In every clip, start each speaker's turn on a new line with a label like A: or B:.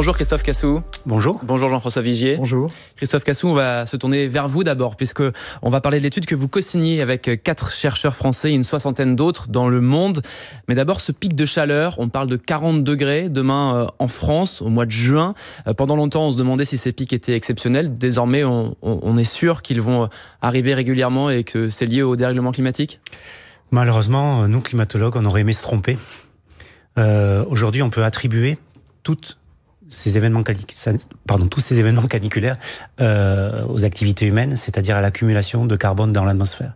A: Bonjour Christophe Cassou.
B: Bonjour.
A: Bonjour Jean-François Vigier.
C: Bonjour.
A: Christophe Cassou, on va se tourner vers vous d'abord, puisque on va parler de l'étude que vous co-signez avec 4 chercheurs français et une soixantaine d'autres dans le monde. Mais d'abord, ce pic de chaleur, on parle de 40 degrés demain en France, au mois de juin. Pendant longtemps, on se demandait si ces pics étaient exceptionnels. Désormais, on est sûr qu'ils vont arriver régulièrement et que c'est lié au dérèglement climatique ?
B: Malheureusement, nous, climatologues, on aurait aimé se tromper. Aujourd'hui, on peut attribuer tous ces événements caniculaires aux activités humaines, c'est-à-dire à l'accumulation de carbone dans l'atmosphère.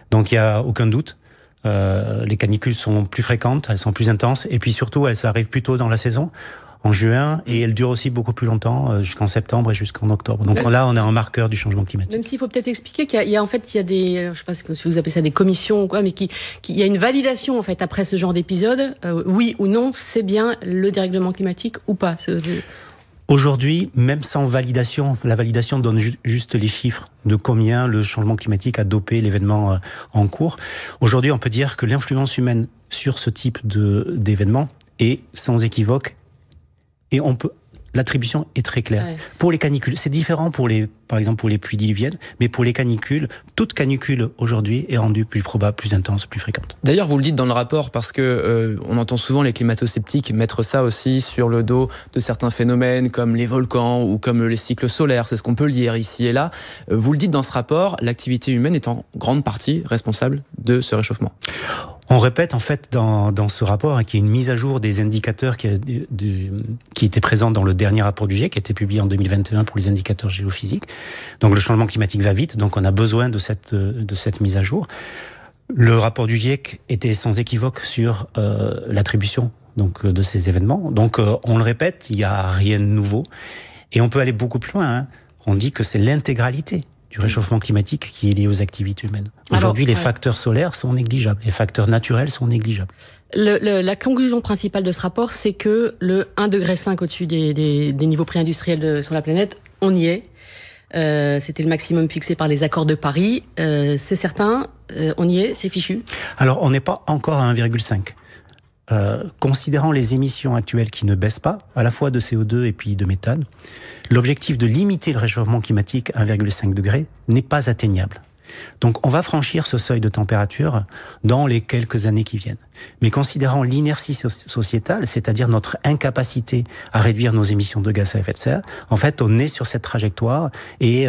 B: Donc il n'y a aucun doute, les canicules sont plus fréquentes, elles sont plus intenses, et puis surtout elles arrivent plus tôt dans la saison, en juin, et elles durent aussi beaucoup plus longtemps, jusqu'en septembre et jusqu'en octobre. Donc là, on est un marqueur du changement climatique.
C: Même s'il faut peut-être expliquer qu'il y a des, je sais pas si vous appelez ça des commissions ou quoi, mais qu'il y a une validation en fait après ce genre d'épisode, oui ou non, c'est bien le dérèglement climatique ou pas.
B: Aujourd'hui, même sans validation, la validation donne juste les chiffres de combien le changement climatique a dopé l'événement en cours. Aujourd'hui, on peut dire que l'influence humaine sur ce type d'événement est sans équivoque. Et l'attribution est très claire. Ouais. Pour les canicules, c'est différent par exemple pour les pluies diluviennes, mais pour les canicules, toute canicule aujourd'hui est rendue plus probable, plus intense, plus fréquente.
A: D'ailleurs, vous le dites dans le rapport, parce que on entend souvent les climato-sceptiques mettre ça aussi sur le dos de certains phénomènes comme les volcans ou comme les cycles solaires. C'est ce qu'on peut lire ici et là. Vous le dites dans ce rapport, l'activité humaine est en grande partie responsable de ce réchauffement.
B: On répète en fait dans ce rapport qu'il y a une mise à jour des indicateurs qui était présent dans le dernier rapport du GIEC, qui a été publié en 2021 pour les indicateurs géophysiques. Donc le changement climatique va vite, donc on a besoin de cette mise à jour. Le rapport du GIEC était sans équivoque sur l'attribution de ces événements. Donc on le répète, il n'y a rien de nouveau. Et on peut aller beaucoup plus loin. Hein. On dit que c'est l'intégralité du réchauffement climatique qui est lié aux activités humaines. Aujourd'hui, les facteurs solaires sont négligeables, les facteurs naturels sont négligeables.
C: La conclusion principale de ce rapport, c'est que le 1,5 degré au-dessus des niveaux pré-industriels sur la planète, on y est. C'était le maximum fixé par les accords de Paris. C'est certain, on y est, c'est fichu.
B: Alors, on n'est pas encore à 1,5. Considérant les émissions actuelles qui ne baissent pas, à la fois de CO2 et puis de méthane, l'objectif de limiter le réchauffement climatique à 1,5 degré n'est pas atteignable. Donc on va franchir ce seuil de température dans les quelques années qui viennent. Mais considérant l'inertie sociétale, c'est-à-dire notre incapacité à réduire nos émissions de gaz à effet de serre, en fait on est sur cette trajectoire et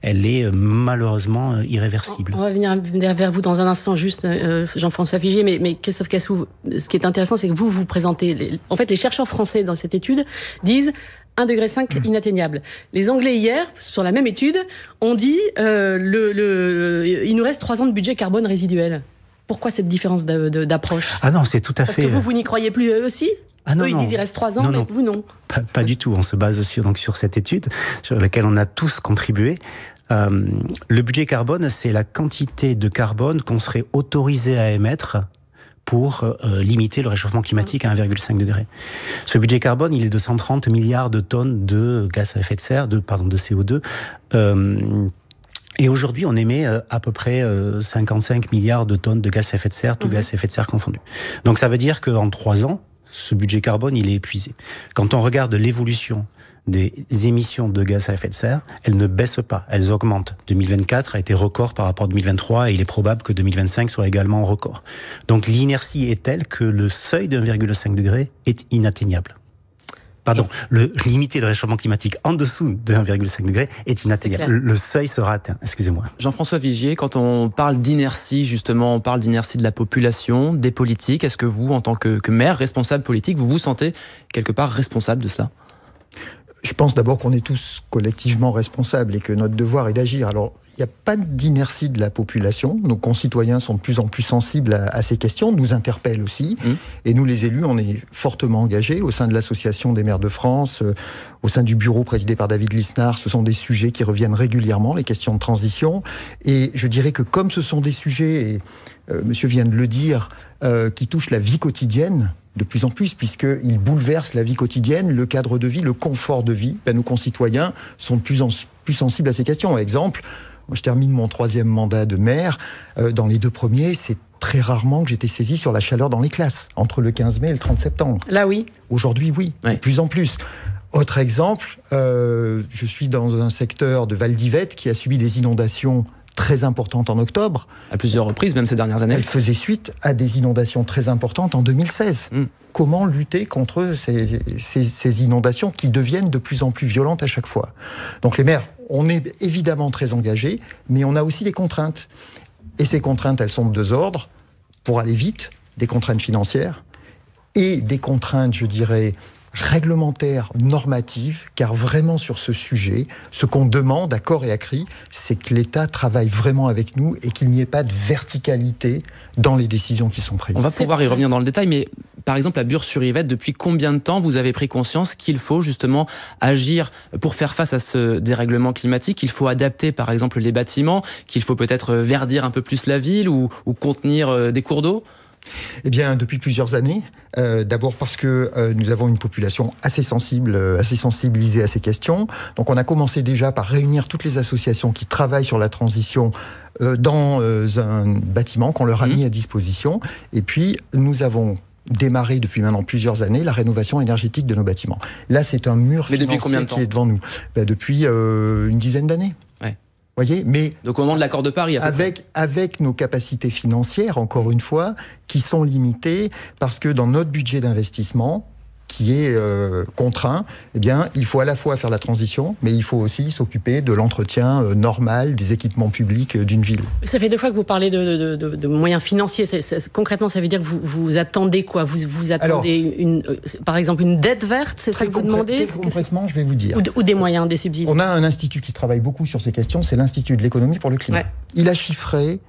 B: elle est malheureusement irréversible.
C: On va venir vers vous dans un instant, juste Jean-François Vigier, mais Christophe Cassou, ce qui est intéressant, c'est que vous présentez... En fait, les chercheurs français dans cette étude disent 1,5 degré inatteignable. Les Anglais hier, sur la même étude, ont dit il nous reste 3 ans de budget carbone résiduel. Pourquoi cette différence d'approche ?
B: Ah non, c'est tout à fait...
C: Parce que vous n'y croyez plus eux aussi ?
B: Non,
C: eux, ils disent il reste 3 ans, mais vous non.
B: Pas du tout. On se base sur cette étude sur laquelle on a tous contribué. Le budget carbone, c'est la quantité de carbone qu'on serait autorisé à émettre pour limiter le réchauffement climatique à 1,5 degré. Ce budget carbone, il est de 130 milliards de tonnes de gaz à effet de serre, de CO2. Et aujourd'hui, on émet à peu près 55 milliards de tonnes de gaz à effet de serre, tout gaz à effet de serre confondu. Donc ça veut dire qu'en 3 ans, ce budget carbone, il est épuisé. Quand on regarde l'évolution des émissions de gaz à effet de serre, elles ne baissent pas, elles augmentent. 2024 a été record par rapport à 2023 et il est probable que 2025 soit également record. Donc l'inertie est telle que le seuil de 1,5 degré est inatteignable. Limiter le réchauffement climatique en dessous de 1,5 degré est inatteignable. Le seuil sera atteint, excusez-moi.
A: Jean-François Vigier, quand on parle d'inertie, justement, on parle d'inertie de la population, des politiques. Est-ce que vous, en tant que maire, responsable politique, vous vous sentez quelque part responsable de cela ?
D: Je pense d'abord qu'on est tous collectivement responsables et que notre devoir est d'agir. Alors, il n'y a pas d'inertie de la population. Nos concitoyens sont de plus en plus sensibles à ces questions, nous interpellent aussi. Et nous, les élus, on est fortement engagés au sein de l'Association des maires de France, au sein du bureau présidé par David Lisnard. Ce sont des sujets qui reviennent régulièrement, les questions de transition. Et je dirais que comme ce sont des sujets, et monsieur vient de le dire, qui touchent la vie quotidienne, de plus en plus, puisqu'ils bouleversent la vie quotidienne, le cadre de vie, le confort de vie. Nos concitoyens sont de plus en plus sensibles à ces questions. Exemple, moi je termine mon 3e mandat de maire. Dans les 2 premiers, c'est très rarement que j'étais saisi sur la chaleur dans les classes, entre le 15 mai et le 30 septembre.
C: Là, oui.
D: Aujourd'hui, oui, de plus en plus. Autre exemple, je suis dans un secteur de Val d'Yvette qui a subi des inondations très importantes en octobre.
A: À plusieurs reprises, même ces dernières années.
D: Elle faisait suite à des inondations très importantes en 2016. Comment lutter contre ces inondations qui deviennent de plus en plus violentes à chaque fois? Donc les maires, on est évidemment très engagés, mais on a aussi des contraintes. Et ces contraintes, elles sont de deux ordres. Pour aller vite, des contraintes financières et des contraintes, je dirais, réglementaires, normatives, car vraiment sur ce sujet, ce qu'on demande à corps et à cri, c'est que l'État travaille vraiment avec nous et qu'il n'y ait pas de verticalité dans les décisions qui sont prises.
A: On va pouvoir y revenir dans le détail, mais par exemple à Bures-sur-Yvette, depuis combien de temps vous avez pris conscience qu'il faut justement agir pour faire face à ce dérèglement climatique, qu'il faut adapter par exemple les bâtiments, qu'il faut peut-être verdir un peu plus la ville ou contenir des cours d'eau?
D: Eh bien, depuis plusieurs années. D'abord parce que nous avons une population assez sensible, assez sensibilisée à ces questions. Donc on a commencé déjà par réunir toutes les associations qui travaillent sur la transition dans un bâtiment qu'on leur a mis à disposition. Et puis nous avons démarré depuis maintenant plusieurs années la rénovation énergétique de nos bâtiments. Là, c'est un mur financier qui est devant nous. Depuis une dizaine d'années. Voyez, mais
A: donc au moment de l'accord de Paris,
D: avec nos capacités financières, encore une fois, qui sont limitées, parce que dans notre budget d'investissement, qui est contraint, eh bien, il faut à la fois faire la transition, mais il faut aussi s'occuper de l'entretien normal des équipements publics d'une ville.
C: Ça fait 2 fois que vous parlez de moyens financiers. Concrètement, ça veut dire que vous attendez quoi? Vous attendez par exemple une dette verte, c'est ça que vous demandez?
D: Concrètement, je vais vous dire.
C: Ou des moyens, des subsides.
D: On a un institut qui travaille beaucoup sur ces questions, c'est l'Institut de l'économie pour le climat. Ouais. Il a chiffré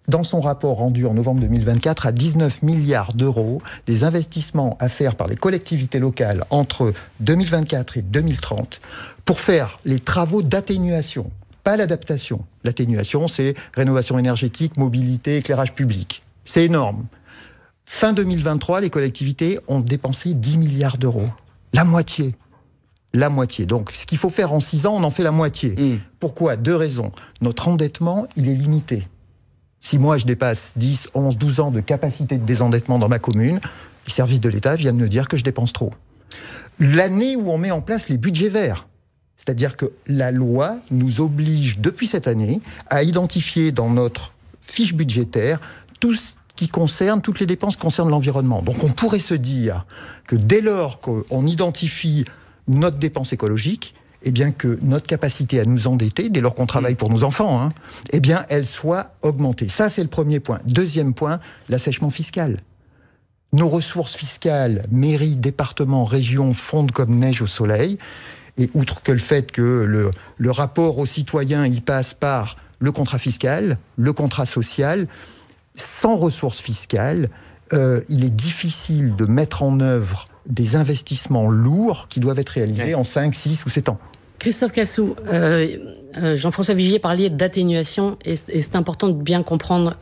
D: dans son rapport rendu en novembre 2024 à 19 milliards d'euros les investissements à faire par les collectivités locales entre 2024 et 2030 pour faire les travaux d'atténuation, pas l'adaptation. L'atténuation, c'est rénovation énergétique, mobilité, éclairage public. C'est énorme. Fin 2023, les collectivités ont dépensé 10 milliards d'euros. La moitié. La moitié. Donc, ce qu'il faut faire en 6 ans, on en fait la moitié. Pourquoi? 2 raisons. Notre endettement, il est limité. Si moi, je dépasse 10, 11, 12 ans de capacité de désendettement dans ma commune, les services de l'État viennent me dire que je dépense trop. L'année où on met en place les budgets verts, c'est-à-dire que la loi nous oblige, depuis cette année, à identifier dans notre fiche budgétaire tout ce qui concerne, toutes les dépenses qui concernent l'environnement. Donc on pourrait se dire que dès lors qu'on identifie notre dépense écologique, eh bien que notre capacité à nous endetter, dès lors qu'on travaille pour nos enfants, eh bien elle soit augmentée. Ça, c'est le premier point. Deuxième point, l'assèchement fiscal. Nos ressources fiscales, mairies, départements, régions, fondent comme neige au soleil. Et outre que le fait que le rapport aux citoyens, il passe par le contrat fiscal, le contrat social, sans ressources fiscales, il est difficile de mettre en œuvre des investissements lourds qui doivent être réalisés en 5, 6 ou 7 ans.
C: Christophe Cassou, Jean-François Vigier parlait d'atténuation et c'est important de bien comprendre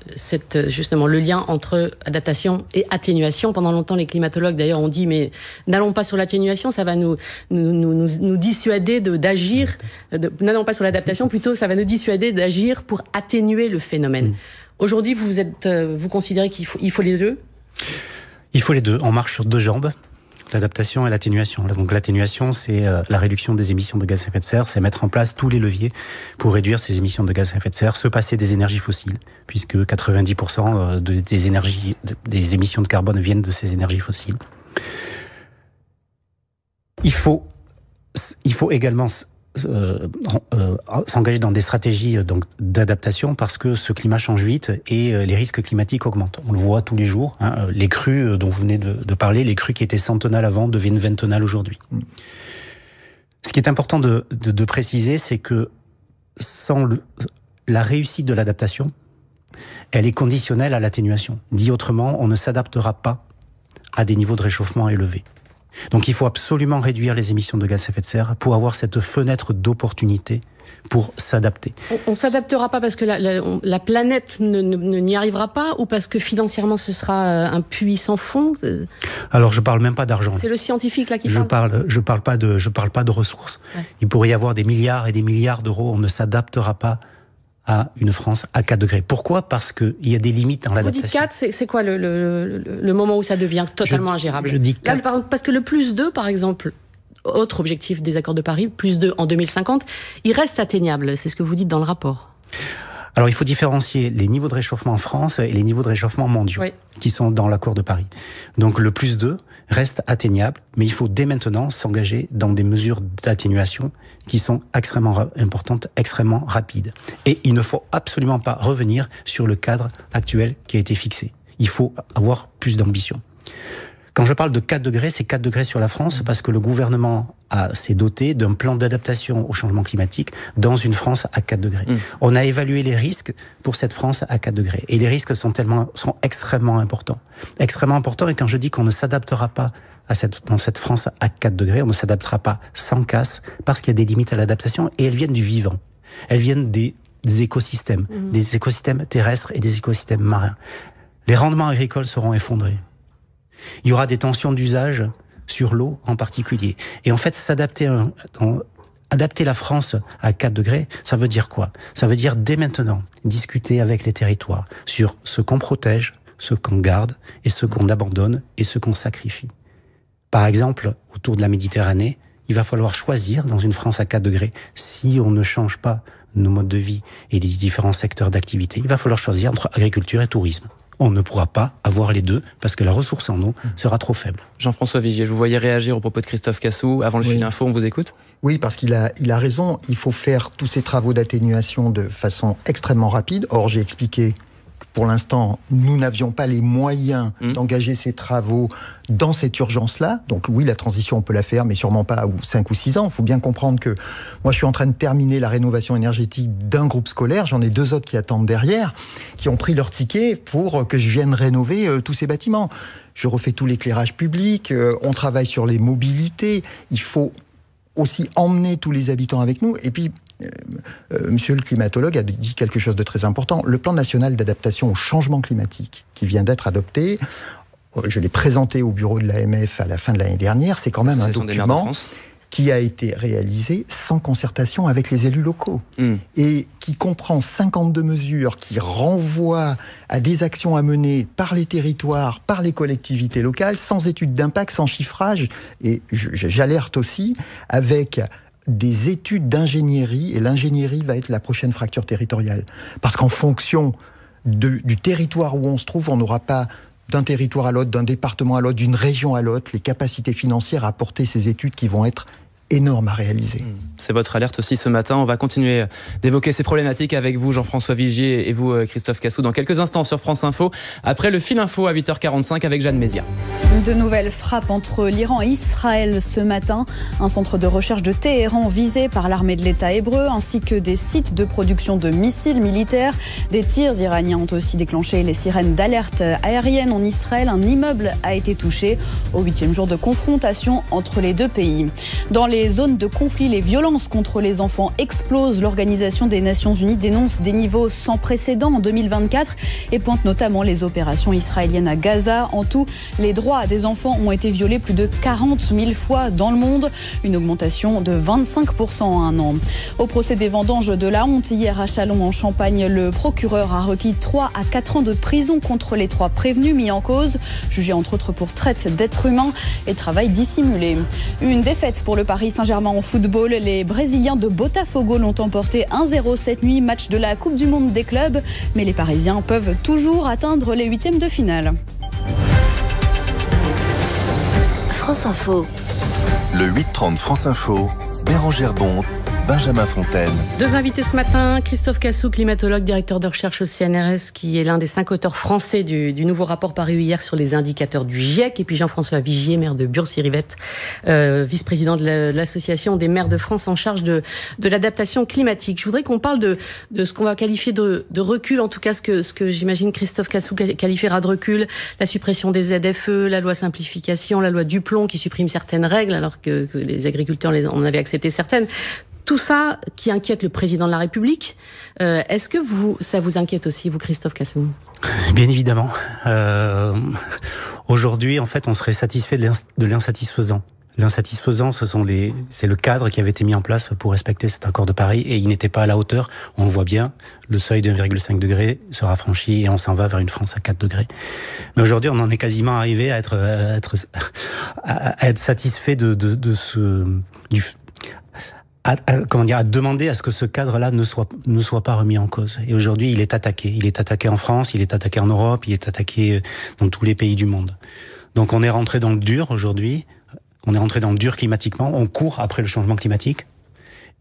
C: justement le lien entre adaptation et atténuation. Pendant longtemps, les climatologues d'ailleurs ont dit mais n'allons pas sur l'atténuation, ça va nous dissuader d'agir. N'allons pas sur l'adaptation, plutôt ça va nous dissuader d'agir pour atténuer le phénomène. Aujourd'hui, vous considérez qu'il faut les deux?
B: Il faut les deux. On marche sur 2 jambes. L'adaptation et l'atténuation. Donc l'atténuation, c'est la réduction des émissions de gaz à effet de serre, c'est mettre en place tous les leviers pour réduire ces émissions de gaz à effet de serre, se passer des énergies fossiles, puisque 90% des émissions de carbone viennent de ces énergies fossiles. Il faut également s'engager dans des stratégies d'adaptation parce que ce climat change vite et les risques climatiques augmentent. On le voit tous les jours. Les crues dont vous venez de parler, les crues qui étaient centennales avant deviennent vingtennales aujourd'hui. Ce qui est important de préciser, c'est que sans la réussite de l'adaptation, elle est conditionnelle à l'atténuation. Dit autrement, on ne s'adaptera pas à des niveaux de réchauffement élevés. Donc il faut absolument réduire les émissions de gaz à effet de serre pour avoir cette fenêtre d'opportunité pour s'adapter.
C: On ne s'adaptera pas parce que la planète n'y arrivera pas ou parce que financièrement ce sera un puits sans fond?
B: Alors je ne parle même pas d'argent.
C: C'est le scientifique là qui parle.
B: Je parle pas de ressources. Ouais. Il pourrait y avoir des milliards et des milliards d'euros. On ne s'adaptera pas à une France à 4 degrés. Pourquoi? Parce qu'il y a des limites dans l'adaptation.
C: Vous dites 4, c'est quoi le moment où ça devient totalement ingérable?
B: Je dis 4.
C: Là, parce que le plus 2, par exemple, autre objectif des accords de Paris, +2 en 2050, il reste atteignable. C'est ce que vous dites dans le rapport.
B: Alors, il faut différencier les niveaux de réchauffement en France et les niveaux de réchauffement mondiaux qui sont dans l'accord de Paris. Donc, le +2 reste atteignable, mais il faut dès maintenant s'engager dans des mesures d'atténuation qui sont extrêmement importantes, extrêmement rapides. Et il ne faut absolument pas revenir sur le cadre actuel qui a été fixé. Il faut avoir plus d'ambition. Quand je parle de 4 degrés, c'est 4 degrés sur la France parce que le gouvernement s'est doté d'un plan d'adaptation au changement climatique dans une France à 4 degrés. On a évalué les risques pour cette France à 4 degrés. Et les risques sont extrêmement importants. Extrêmement importants, et quand je dis qu'on ne s'adaptera pas dans cette France à 4 degrés, on ne s'adaptera pas sans casse parce qu'il y a des limites à l'adaptation et elles viennent du vivant. Elles viennent des écosystèmes, des écosystèmes terrestres et des écosystèmes marins. Les rendements agricoles seront effondrés. Il y aura des tensions d'usage sur l'eau en particulier. Et en fait, adapter la France à 4 degrés, ça veut dire quoi? Ça veut dire dès maintenant discuter avec les territoires sur ce qu'on protège, ce qu'on garde et ce qu'on abandonne et ce qu'on sacrifie. Par exemple, autour de la Méditerranée, il va falloir choisir dans une France à 4 degrés, si on ne change pas nos modes de vie et les différents secteurs d'activité, il va falloir choisir entre agriculture et tourisme. On ne pourra pas avoir les deux parce que la ressource en eau sera trop faible.
A: Jean-François Vigier, je vous voyais réagir au propos de Christophe Cassou. Avant le fil info, on vous écoute?
D: Oui, parce qu'il a raison. Il faut faire tous ces travaux d'atténuation de façon extrêmement rapide. Or, j'ai expliqué que pour l'instant, nous n'avions pas les moyens d'engager ces travaux dans cette urgence-là. Donc oui, la transition, on peut la faire, mais sûrement pas à 5 ou 6 ans. Il faut bien comprendre que moi, je suis en train de terminer la rénovation énergétique d'un groupe scolaire. J'en ai 2 autres qui attendent derrière, qui ont pris leur ticket pour que je vienne rénover tous ces bâtiments. Je refais tout l'éclairage public, on travaille sur les mobilités. Il faut aussi emmener tous les habitants avec nous. Et puis, monsieur le climatologue a dit quelque chose de très important. Le plan national d'adaptation au changement climatique qui vient d'être adopté, je l'ai présenté au bureau de l'AMF à la fin de l'année dernière, c'est quand même un document qui a été réalisé sans concertation avec les élus locaux et qui comprend 52 mesures qui renvoient à des actions à mener par les territoires, par les collectivités locales, sans étude d'impact, sans chiffrage. Et j'alerte aussi avec des études d'ingénierie, et l'ingénierie va être la prochaine fracture territoriale. Parce qu'en fonction du territoire où on se trouve, on n'aura pas d'un territoire à l'autre, d'un département à l'autre, d'une région à l'autre, les capacités financières à porter ces études qui vont être énormes à réaliser.
A: C'est votre alerte aussi ce matin. On va continuer d'évoquer ces problématiques avec vous, Jean-François Vigier, et vous, Christophe Cassou, dans quelques instants sur France Info, après le fil info à 8h45 avec Jeanne Mézia.
E: De nouvelles frappes entre l'Iran et Israël ce matin. Un centre de recherche de Téhéran visé par l'armée de l'État hébreu, ainsi que des sites de production de missiles militaires. Des tirs iraniens ont aussi déclenché les sirènes d'alerte aérienne en Israël. Un immeuble a été touché au 8e jour de confrontation entre les deux pays. Dans les zones de conflit, les violences contre les enfants explosent. L'Organisation des Nations Unies dénonce des niveaux sans précédent en 2024 et pointe notamment les opérations israéliennes à Gaza. En tout, les droits des enfants ont été violés plus de 40 000 fois dans le monde, une augmentation de 25% en un an. Au procès des vendanges de la honte, hier à Châlons en Champagne, le procureur a requis 3 à 4 ans de prison contre les 3 prévenus mis en cause, jugés entre autres pour traite d'êtres humains et travail dissimulé. Une défaite pour le Paris Saint-Germain en football. Les Brésiliens de Botafogo l'ont emporté 1-0 cette nuit, match de la Coupe du Monde des clubs. Mais les Parisiens peuvent toujours atteindre les 8e de finale.
F: France Info.
G: Le 8h30 France Info, Bérangère Bonte, Benjamin Fontaine.
C: 2 invités ce matin, Christophe Cassou, climatologue, directeur de recherche au CNRS, qui est l'un des 5 auteurs français du nouveau rapport paru hier sur les indicateurs du GIEC, et puis Jean-François Vigier, maire de Bures-Sirivette, vice-président de l'Association des maires de France en charge de l'adaptation climatique. Je voudrais qu'on parle de ce qu'on va qualifier de recul, en tout cas ce que j'imagine Christophe Cassou qualifiera de recul, la suppression des ZFE, la loi simplification, la loi Duplon qui supprime certaines règles alors que les agriculteurs en avaient accepté certaines. Tout ça qui inquiète le président de la République, est-ce que ça vous inquiète aussi, vous, Christophe Cassou ?
B: Bien évidemment. Aujourd'hui, en fait, on serait satisfait de l'insatisfaisant. L'insatisfaisant, c'est le cadre qui avait été mis en place pour respecter cet accord de Paris, et il n'était pas à la hauteur. On le voit bien, le seuil de 1,5 degré sera franchi et on s'en va vers une France à 4 degrés. Mais aujourd'hui, on en est quasiment arrivé à être satisfait à demander à ce que ce cadre-là ne soit pas remis en cause. Et aujourd'hui, il est attaqué. Il est attaqué en France, il est attaqué en Europe, il est attaqué dans tous les pays du monde. Donc on est rentré dans le dur aujourd'hui. On est rentré dans le dur climatiquement. On court après le changement climatique.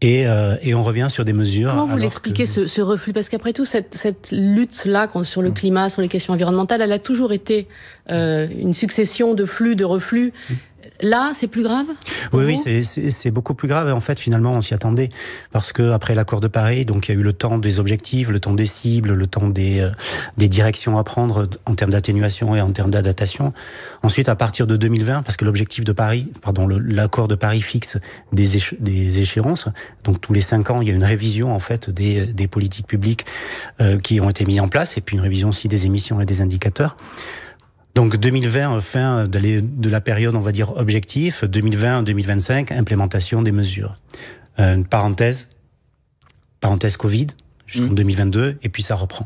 B: Et on revient sur des mesures.
C: Comment vous l'expliquez, ce reflux? Parce qu'après tout, cette lutte-là sur le climat, sur les questions environnementales, elle a toujours été une succession de flux, de reflux. Là, c'est plus grave?
B: Oui, c'est beaucoup plus grave. En fait, finalement, on s'y attendait. Parce que après l'accord de Paris, donc il y a eu le temps des objectifs, le temps des cibles, le temps des directions à prendre en termes d'atténuation et en termes d'adaptation. Ensuite, à partir de 2020, parce que l'accord de Paris fixe des échéances. Donc tous les 5 ans, il y a une révision en fait des politiques publiques qui ont été mises en place, et puis une révision aussi des émissions et des indicateurs. Donc 2020, fin de la période, on va dire, objectif. 2020-2025, implémentation des mesures. Parenthèse Covid, jusqu'en 2022, et puis ça reprend.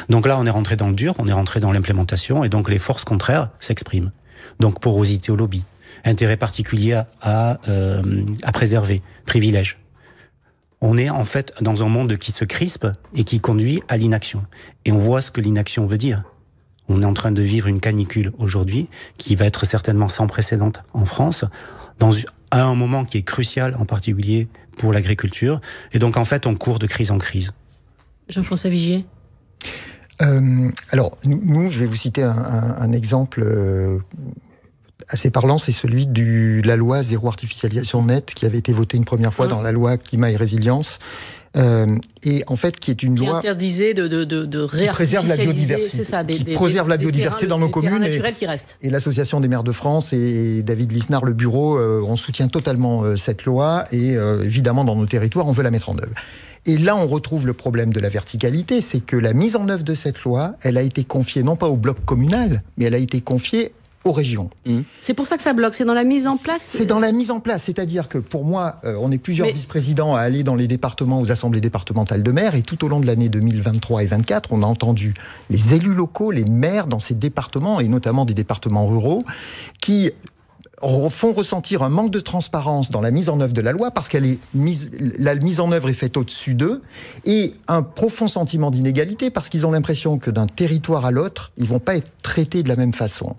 B: Donc là, on est rentré dans le dur, on est rentré dans l'implémentation, et donc les forces contraires s'expriment. Donc porosité au lobby, intérêt particulier à préserver, privilège. On est en fait dans un monde qui se crispe et qui conduit à l'inaction. Et on voit ce que l'inaction veut dire. On est en train de vivre une canicule aujourd'hui qui va être certainement sans précédent en France, à un moment qui est crucial, en particulier pour l'agriculture. Et donc, en fait, on court de crise en crise.
C: Jean-François Vigier.
D: Alors, nous, je vais vous citer un exemple assez parlant, c'est celui de la loi zéro artificialisation nette qui avait été votée une première fois dans la loi climat et résilience. Et en fait, qui est une loi
C: interdisait de
D: qui préserve la biodiversité,
C: c'est ça,
D: qui préserve la biodiversité dans nos communes,
C: et
D: l'Association des maires de France et David Lisnard, le bureau, on soutient totalement cette loi, et évidemment dans nos territoires, on veut la mettre en œuvre. Et là, on retrouve le problème de la verticalité, c'est que la mise en œuvre de cette loi, elle a été confiée non pas au bloc communal, mais elle a été confiée aux régions.
C: C'est pour ça que ça bloque, c'est dans la mise en place.
D: C'est dans la mise en place, c'est-à-dire que pour moi, on est plusieurs vice-présidents à aller dans les départements, aux assemblées départementales de maires, et tout au long de l'année 2023 et 2024, on a entendu les élus locaux, les maires dans ces départements, et notamment des départements ruraux, qui font ressentir un manque de transparence dans la mise en œuvre de la loi, parce la mise en œuvre est faite au-dessus d'eux, et un profond sentiment d'inégalité, parce qu'ils ont l'impression que d'un territoire à l'autre, ils ne vont pas être traités de la même façon.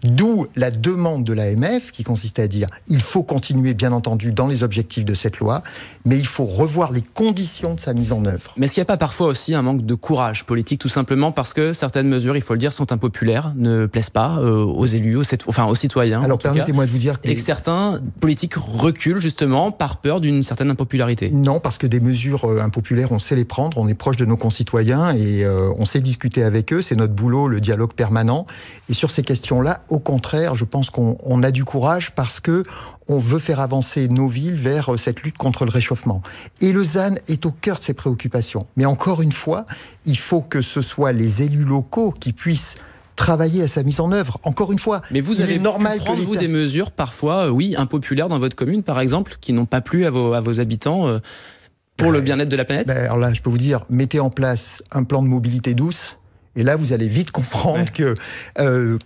D: D'où la demande de l'AMF qui consistait à dire il faut continuer, bien entendu, dans les objectifs de cette loi, mais il faut revoir les conditions de sa mise en œuvre.
A: Mais est-ce qu'il n'y a pas parfois aussi un manque de courage politique, tout simplement parce que certaines mesures, il faut le dire, sont impopulaires, ne plaisent pas aux élus, aux citoyens?
D: Alors permettez-moi de vous dire
A: et que certains politiques reculent justement par peur d'une certaine impopularité.
D: Non, parce que des mesures impopulaires, on sait les prendre, on est proche de nos concitoyens et on sait discuter avec eux, c'est notre boulot, le dialogue permanent. Et sur ces questions-là, au contraire, je pense qu'on a du courage parce que on veut faire avancer nos villes vers cette lutte contre le réchauffement. Et le ZAN est au cœur de ces préoccupations. Mais encore une fois, il faut que ce soit les élus locaux qui puissent travailler à sa mise en œuvre. Encore une fois,
A: mais vous avez pu prendre, vous, des mesures parfois, impopulaires dans votre commune, par exemple, qui n'ont pas plu à vos habitants pour le bien-être de la planète?
D: Alors là, je peux vous dire, mettez en place un plan de mobilité douce. Et là, vous allez vite comprendre que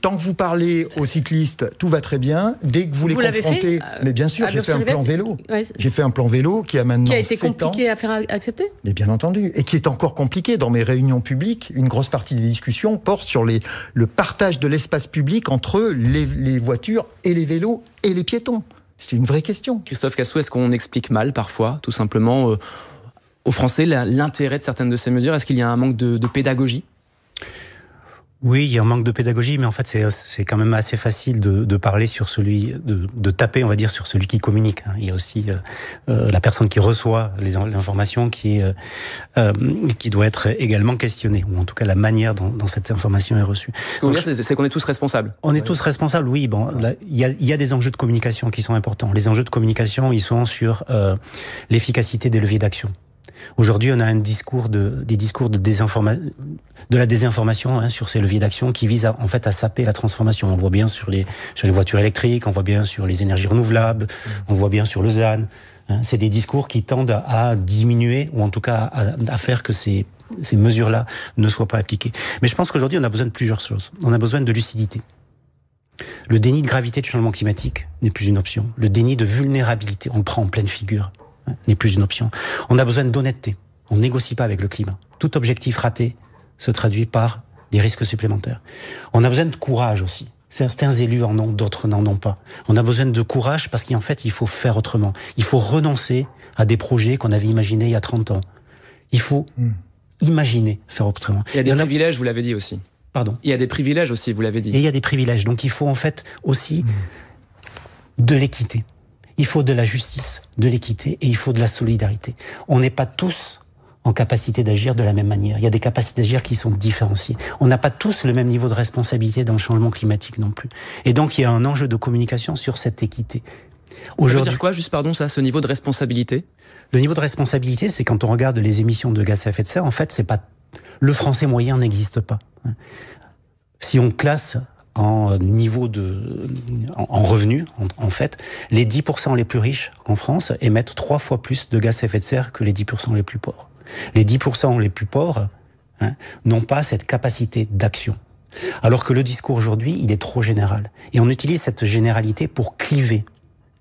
D: tant que vous parlez aux cyclistes, tout va très bien. Dès que vous les confrontez... Mais bien sûr, j'ai fait un plan vélo. Ouais. J'ai fait un plan vélo qui a maintenant 7 ans.
C: Qui a été compliqué à faire accepter?
D: Mais bien entendu. Et qui est encore compliqué. Dans mes réunions publiques, une grosse partie des discussions porte sur le partage de l'espace public entre les voitures et les vélos et les piétons. C'est une vraie question.
A: Christophe Cassou, est-ce qu'on explique mal parfois, tout simplement, aux Français l'intérêt de certaines de ces mesures? Est-ce qu'il y a un manque de pédagogie?
B: Oui, il y a un manque de pédagogie, mais en fait, c'est quand même assez facile de parler sur de taper, on va dire, sur celui qui communique. Il y a aussi la personne qui reçoit l'information qui doit être également questionnée, ou en tout cas la manière dont cette information est reçue.
A: Ce que vous voulez dire, c'est qu'on est tous responsables.
B: On est tous responsables, oui. Bon, il y a des enjeux de communication qui sont importants. Les enjeux de communication, ils sont sur l'efficacité des leviers d'action. Aujourd'hui, on a des discours de la désinformation sur ces leviers d'action qui visent en fait à saper la transformation. On voit bien sur les voitures électriques, on voit bien sur les énergies renouvelables, on voit bien sur le ZAN. C'est des discours qui tendent à diminuer ou en tout cas à faire que ces mesures-là ne soient pas appliquées. Mais je pense qu'aujourd'hui, on a besoin de plusieurs choses. On a besoin de lucidité. Le déni de gravité du changement climatique n'est plus une option. Le déni de vulnérabilité, on le prend en pleine figure, n'est plus une option. On a besoin d'honnêteté. On ne négocie pas avec le climat. Tout objectif raté se traduit par des risques supplémentaires. On a besoin de courage aussi. Certains élus en ont, d'autres n'en ont pas. On a besoin de courage parce qu'en fait, il faut faire autrement. Il faut renoncer à des projets qu'on avait imaginés il y a 30 ans. Il faut imaginer faire autrement.
A: Il y a des privilèges, vous l'avez dit aussi.
B: Pardon.
A: Il y a des privilèges aussi, vous l'avez dit.
B: Et il y a des privilèges. Donc il faut en fait aussi de l'équité. Il faut de la justice, de l'équité et il faut de la solidarité. On n'est pas tous en capacité d'agir de la même manière. Il y a des capacités d'agir qui sont différenciées. On n'a pas tous le même niveau de responsabilité dans le changement climatique non plus. Et donc il y a un enjeu de communication sur cette équité.
A: Ça veut dire quoi, juste pardon, ça, ce niveau de responsabilité ?
B: Le niveau de responsabilité, c'est quand on regarde les émissions de gaz à effet de serre, en fait, c'est pas le français moyen n'existe pas. Si on classe en niveau en revenus, en fait, les 10% les plus riches en France émettent 3 fois plus de gaz à effet de serre que les 10% les plus pauvres. Les 10% les plus pauvres n'ont pas cette capacité d'action. Alors que le discours aujourd'hui, il est trop général. Et on utilise cette généralité pour cliver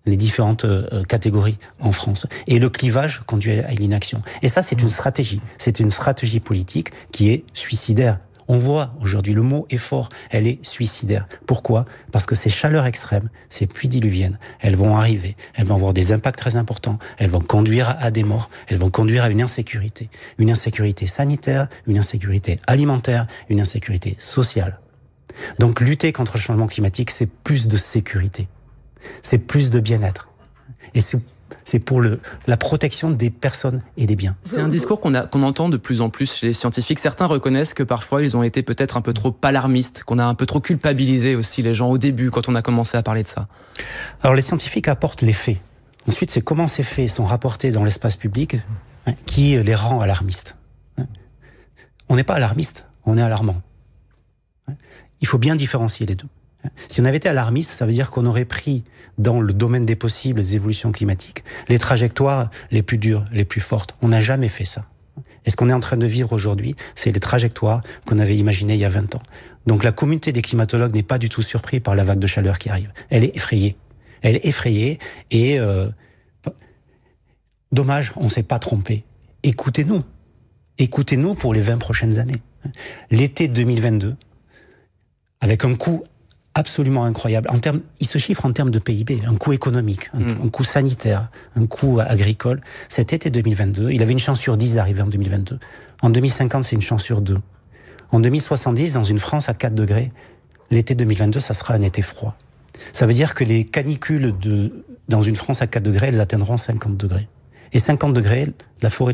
B: les différentes catégories en France. Et le clivage conduit à l'inaction. Et ça, c'est une stratégie. C'est une stratégie politique qui est suicidaire. On voit aujourd'hui, le mot est fort, elle est suicidaire. Pourquoi ? Parce que ces chaleurs extrêmes, ces pluies diluviennes, elles vont arriver, elles vont avoir des impacts très importants, elles vont conduire à des morts, elles vont conduire à une insécurité sanitaire, une insécurité alimentaire, une insécurité sociale. Donc lutter contre le changement climatique, c'est plus de sécurité, c'est plus de bien-être. Et c'est pour la protection des personnes et des biens.
A: C'est un discours qu'on entend de plus en plus chez les scientifiques. Certains reconnaissent que parfois ils ont été peut-être un peu trop alarmistes, qu'on a un peu trop culpabilisé aussi les gens au début quand on a commencé à parler de ça.
B: Alors les scientifiques apportent les faits. Ensuite, c'est comment ces faits sont rapportés dans l'espace public qui les rend alarmistes. On n'est pas alarmiste, on est alarmant. Il faut bien différencier les deux. Si on avait été alarmiste, ça veut dire qu'on aurait pris dans le domaine des possibles des évolutions climatiques les trajectoires les plus dures, les plus fortes. On n'a jamais fait ça. Et ce qu'on est en train de vivre aujourd'hui, c'est les trajectoires qu'on avait imaginées il y a 20 ans. Donc la communauté des climatologues n'est pas du tout surprise par la vague de chaleur qui arrive. Elle est effrayée. Elle est effrayée et dommage, on ne s'est pas trompé. Écoutez-nous. Écoutez-nous pour les 20 prochaines années. L'été 2022, avec un coût absolument incroyable. Il se chiffre en termes de PIB, un coût économique, un coût sanitaire, un coût agricole. Cet été 2022, il avait une chance sur 10 d'arriver en 2022. En 2050, c'est une chance sur 2. En 2070, dans une France à 4 degrés, l'été 2022, ça sera un été froid. Ça veut dire que les canicules dans une France à 4 degrés, elles atteindront 50 degrés. Et 50 degrés, la forêt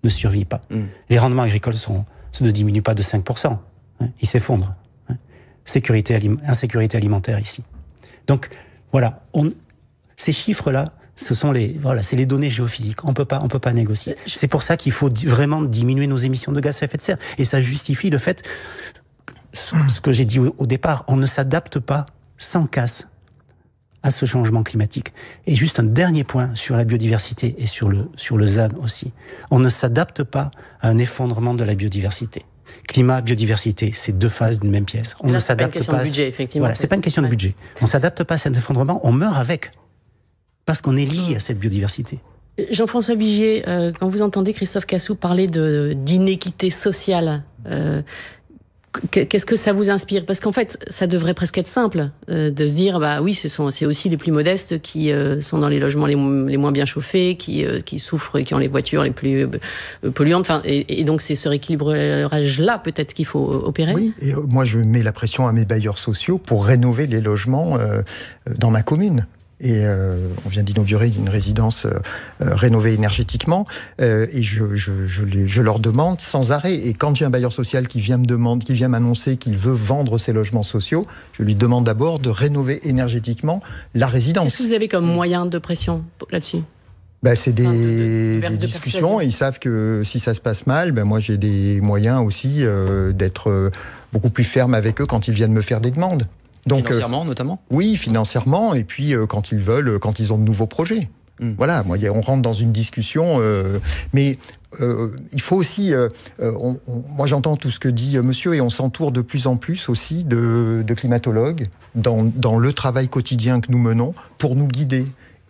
B: ne survit pas. Les rendements agricoles ne diminuent pas de 5%. Ils s'effondrent. Insécurité alimentaire ici. Donc voilà, ces chiffres-là, c'est les données géophysiques. On peut pas négocier. C'est pour ça qu'il faut vraiment diminuer nos émissions de gaz à effet de serre. Et ça justifie le fait, ce que j'ai dit au départ, on ne s'adapte pas sans casse à ce changement climatique. Et juste un dernier point sur la biodiversité et sur le ZAN aussi. On ne s'adapte pas à un effondrement de la biodiversité. Climat, biodiversité, c'est 2 faces d'une même pièce. On ne s'adapte pas.
C: C'est pas une question de budget, effectivement.
B: Voilà, c'est pas une question de budget. On s'adapte pas à cet effondrement, on meurt avec. Parce qu'on est lié à cette biodiversité.
C: Jean-François Vigier, quand vous entendez Christophe Cassou parler d'inéquité sociale, qu'est-ce que ça vous inspire ? Parce qu'en fait, ça devrait presque être simple de se dire, bah oui, c'est aussi les plus modestes qui sont dans les logements les moins bien chauffés, qui souffrent, qui ont les voitures les plus polluantes. Enfin, et donc c'est ce rééquilibrage-là peut-être qu'il faut opérer.
D: Oui, et moi je mets la pression à mes bailleurs sociaux pour rénover les logements dans ma commune. Et on vient d'inaugurer une résidence rénovée énergétiquement. Et je leur demande sans arrêt. Et quand j'ai un bailleur social qui vient m'annoncer qu'il veut vendre ses logements sociaux, je lui demande d'abord de rénover énergétiquement la résidence.
C: Qu'est-ce que vous avez comme moyen de pression là-dessus ?
D: C'est des discussions et ils savent que si ça se passe mal, moi j'ai des moyens aussi d'être beaucoup plus ferme avec eux quand ils viennent me faire des demandes. Donc,
A: financièrement notamment ? Oui,
D: financièrement, et puis quand ils ont de nouveaux projets. Voilà, on rentre dans une discussion, mais il faut aussi... moi j'entends tout ce que dit monsieur et on s'entoure de plus en plus aussi de climatologues dans le travail quotidien que nous menons pour nous guider.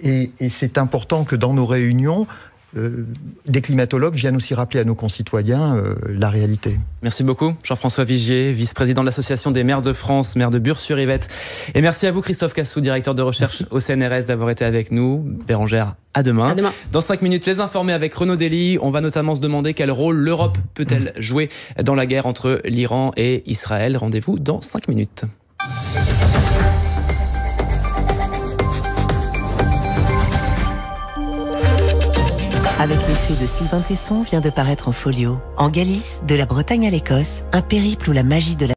D: Et c'est important que dans nos réunions, des climatologues viennent aussi rappeler à nos concitoyens la réalité.
A: Merci beaucoup Jean-François Vigier, vice-président de l'Association des maires de France, maire de Bure-sur-Yvette. Et merci à vous Christophe Cassou, directeur de recherche au CNRS, d'avoir été avec nous. Bérengère, à demain. Dans 5 minutes, les informés avec Renaud Dely. On va notamment se demander quel rôle l'Europe peut-elle jouer dans la guerre entre l'Iran et Israël. Rendez-vous dans 5 minutes.
H: Avec l'écrit de Sylvain Tesson vient de paraître en folio. En Galice, de la Bretagne à l'Écosse, un périple où la magie de la